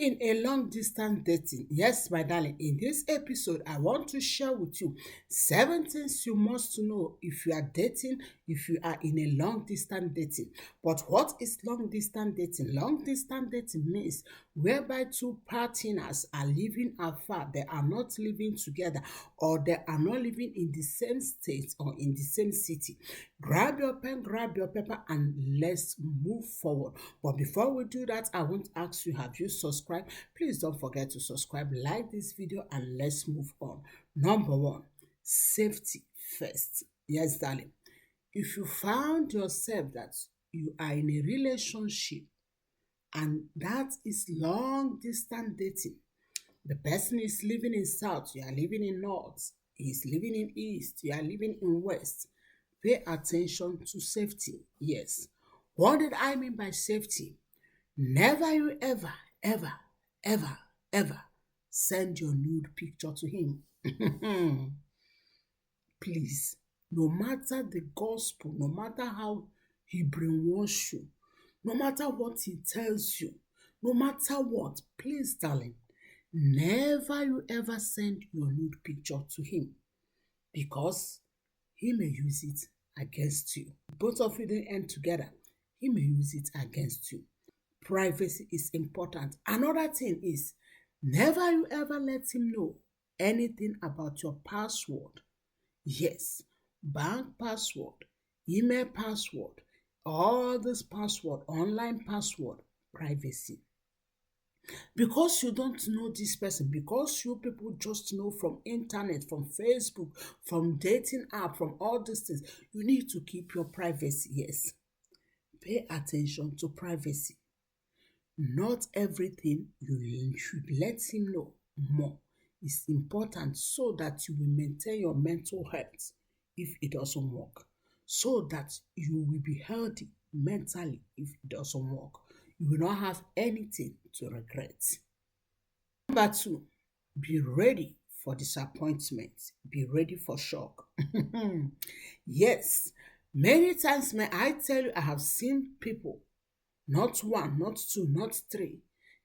in a long distance dating? Yes, my darling, in this episode, I want to share with you 7 things you must know if you are dating, if you are in a long distance dating. But what is long distance dating? Long distance dating means whereby two partners are living afar, they are not living together, or they are not living in the same state or in the same city. Grab your pen, grab your paper, and let's move forward. But before we do that, I want to ask you, have you subscribed? Please don't forget to subscribe, like this video, and let's move on. Number one, safety first. Yes, darling. If you found yourself that you are in a relationship and that is long distance dating, the person is living in south, you are living in north, he's living in east, you are living in west. Pay attention to safety. Yes. What did I mean by safety? Never you ever, ever, ever, ever send your nude picture to him. Please, no matter the gospel, no matter how he brainwash you, no matter what he tells you, no matter what, please, darling, never you ever send your nude picture to him because he may use it against you. Both of you didn't end together. He may use it against you. Privacy is important. Another thing is, never you ever let him know anything about your password. Yes, bank password, email password, all this password, online password, privacy. Because you don't know this person, because you people just know from internet, from Facebook, from dating app, from all these things, you need to keep your privacy. Yes, pay attention to privacy. Not everything you should let him know more is important so that you will maintain your mental health if it doesn't work, so that you will be healthy mentally if it doesn't work. You will not have anything to regret. Number two, be ready for disappointment. Be ready for shock. Yes, many times may I tell you, I have seen people, not one, not two, not three.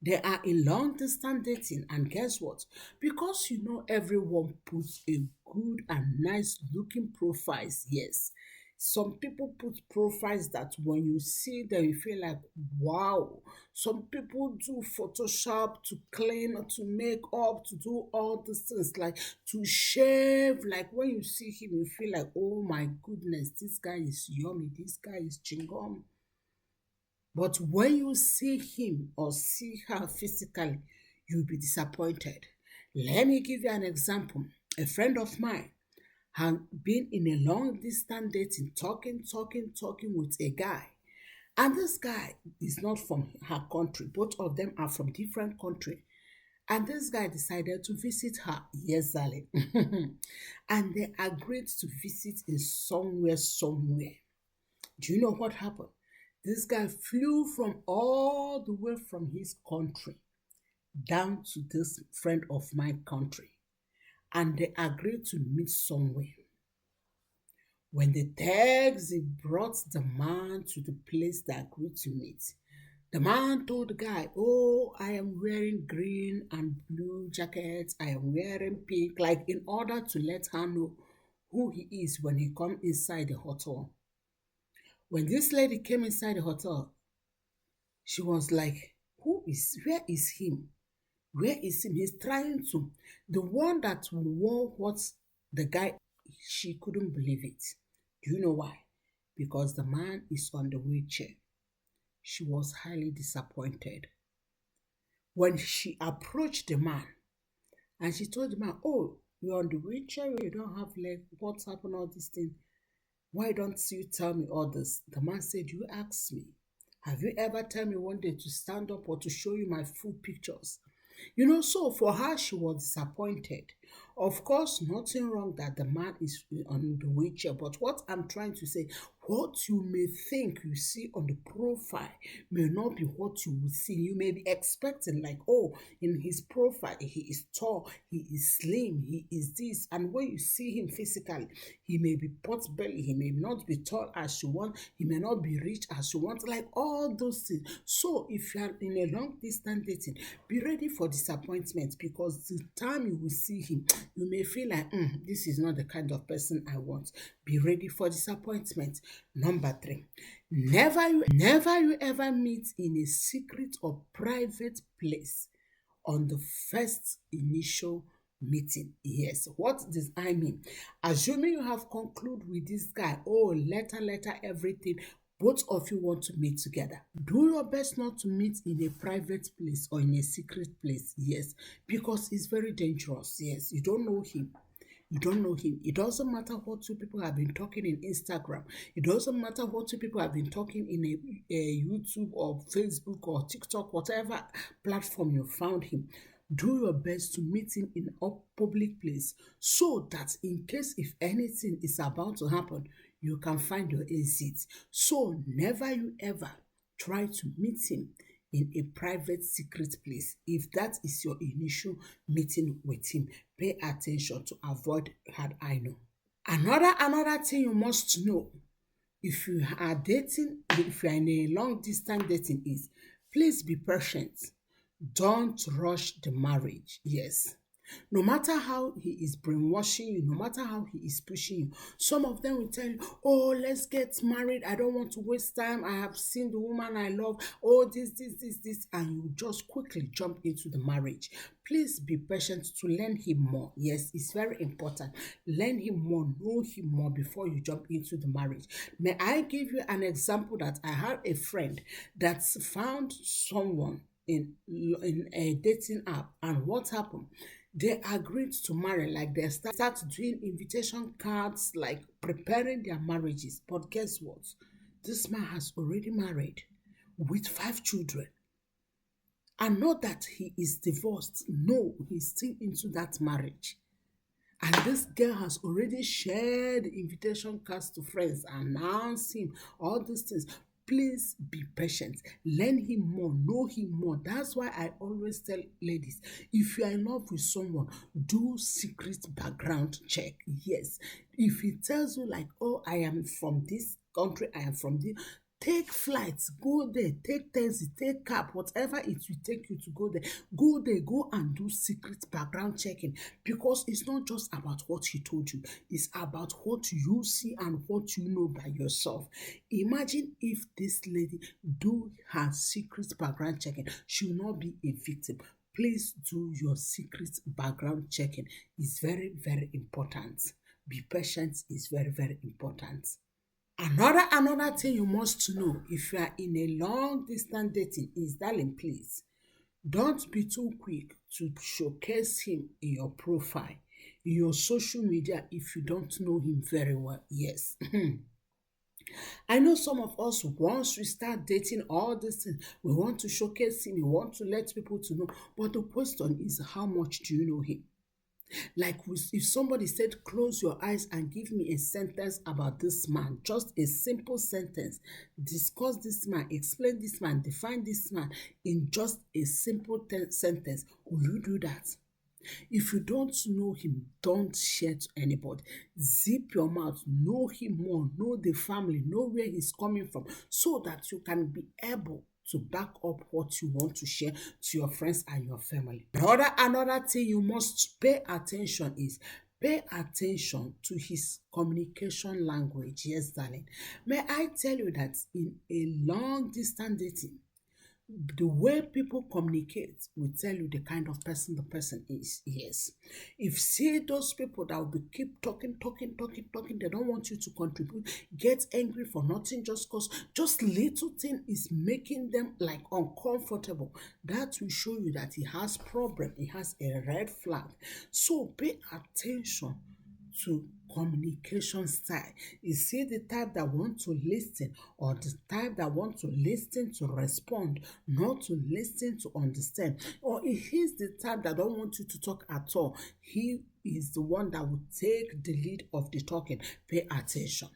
They are in long distance dating, and guess what? Because you know everyone puts a good and nice looking profiles. Yes, some people put profiles that when you see them, you feel like, wow. Some people do Photoshop to clean, to make up, to do all these things, like to shave. Like when you see him, you feel like, oh my goodness, this guy is yummy, this guy is chingom. But when you see him or see her physically, you'll be disappointed. Let me give you an example. A friend of mine had been in a long distance dating, talking with a guy. And this guy is not from her country. Both of them are from different country. And this guy decided to visit her. Yes, darling. And they agreed to visit in somewhere. Do you know what happened? This guy flew from all the way from his country down to this friend of my country, and they agreed to meet somewhere. When the taxi brought the man to the place they agreed to meet, the man told the guy, oh, I am wearing green and blue jackets, I am wearing pink, like in order to let her know who he is when he come inside the hotel. When this lady came inside the hotel, she was like, where is him? Where is him? He's trying to. The one that wore what the guy, she couldn't believe it. Do you know why? Because the man is on the wheelchair. She was highly disappointed. When she approached the man and she told the man, oh, you're on the wheelchair, you don't have leg, what's happened, all this thing? Why don't you tell me all this? The man said, you asked me. Have you ever tell me one day to stand up or to show you my full pictures? So for her, she was disappointed. Of course, nothing wrong that the man is on the wheelchair, but what I'm trying to say, what you may think you see on the profile may not be what you will see. You may be expecting, like, oh, in his profile, he is tall, he is slim, he is this. And when you see him physically, he may be pot belly, he may not be tall as you want, he may not be rich as you want, like all those things. So if you are in a long distance dating, be ready for disappointment, because the time you will see him, you may feel like, this is not the kind of person I want. Be ready for disappointment. Number three, never you ever meet in a secret or private place on the first initial meeting. Yes, what does I mean? Assuming you have concluded with this guy, oh, letter, everything, both of you want to meet together. Do your best not to meet in a private place or in a secret place. Yes, because it's very dangerous. Yes, you don't know him. You don't know him. It doesn't matter what two people have been talking in Instagram. It doesn't matter what two people have been talking in a YouTube or Facebook or TikTok, whatever platform you found him. Do your best to meet him in a public place, so that in case if anything is about to happen, you can find your exit. So never you ever try to meet him in a private secret place. If that is your initial meeting with him, pay attention to avoid had I know. Another thing you must know, if you are dating, if you are in a long distance dating, is please be patient. Don't rush the marriage. Yes. No matter how he is brainwashing you, no matter how he is pushing you, some of them will tell you, oh, let's get married. I don't want to waste time. I have seen the woman I love. Oh, this. And you just quickly jump into the marriage. Please be patient to learn him more. Yes, it's very important. Learn him more, know him more before you jump into the marriage. May I give you an example that I had a friend that found someone in a dating app, and what happened, they agreed to marry, like they start doing invitation cards, like preparing their marriages. But guess what, this man has already married with 5 children. And not that he is divorced, no, he's still into that marriage. And this girl has already shared the invitation cards to friends, announce him, all these things. Please be patient. Learn him more, know him more. That's why I always tell ladies, if you are in love with someone, do secret background check. Yes. If he tells you like, oh, I am from this country, I am from this, take flights, go there, take taxi, take cab, whatever it will take you to go there. Go there, go and do secret background checking, because it's not just about what he told you, it's about what you see and what you know by yourself. Imagine if this lady do her secret background checking, she will not be a victim. Please do your secret background checking. It's very important. Be patient is very important. Another thing you must know if you are in a long distance dating is, darling, please don't be too quick to showcase him in your profile, in your social media, if you don't know him very well. Yes. I know some of us, once we start dating all these things, we want to showcase him, we want to let people to know. But the question is, how much do you know him? Like if somebody said, close your eyes and give me a sentence about this man, just a simple sentence, discuss this man, explain this man, define this man in just a simple sentence, will you do that? If you don't know him, don't share to anybody. Zip your mouth, know him more, know the family, know where he's coming from, so that you can be able to back up what you want to share to your friends and your family. Another thing you must pay attention is, pay attention to his communication language. Yes, darling. May I tell you that in a long distance dating, the way people communicate will tell you the kind of person the person is. Yes. If see those people that will be keep talking, they don't want you to contribute, get angry for nothing, just cause just little thing is making them like uncomfortable, that will show you that he has problem, he has a red flag. So pay attention to communication style. Is he the type that want to listen, or the type that want to listen to respond, not to listen to understand? Or if he's the type that don't want you to talk at all, he is the one that will take the lead of the talking. Pay attention.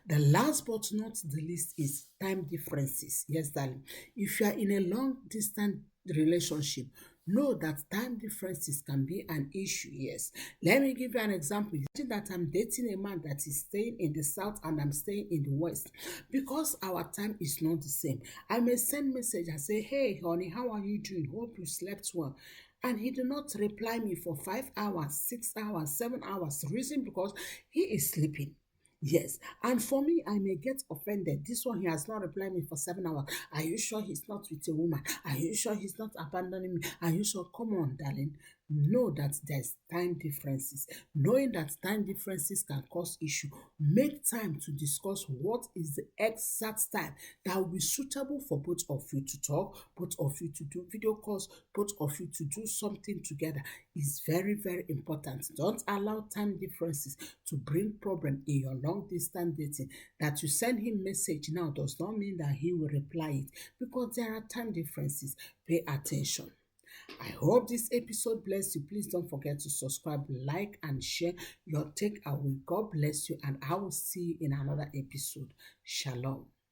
The last but not the least is time differences. Yes, darling. If you are in a long distance relationship, know that time differences can be an issue. Yes. Let me give you an example. Imagine that I'm dating a man that is staying in the south and I'm staying in the west. Because our time is not the same, I may send message and say, hey honey, how are you doing? Hope you slept well. And he did not reply me for 5 hours, 6 hours, 7 hours. Reason because he is sleeping. Yes, and for me, I may get offended. This one, he has not replied me for 7 hours. Are you sure he's not with a woman? Are you sure he's not abandoning me? Are you sure? Come on, darling. Know that there's time differences. Knowing that time differences can cause issue, make time to discuss what is the exact time that will be suitable for both of you to talk, both of you to do video calls, both of you to do something together. Is very, very important. Don't allow time differences to bring problem in your long distance dating. That you send him message now does not mean that he will reply it, because there are time differences. Pay attention. I hope this episode blessed you. Please don't forget to subscribe, like, and share your takeaway. God bless you, and I will see you in another episode. Shalom.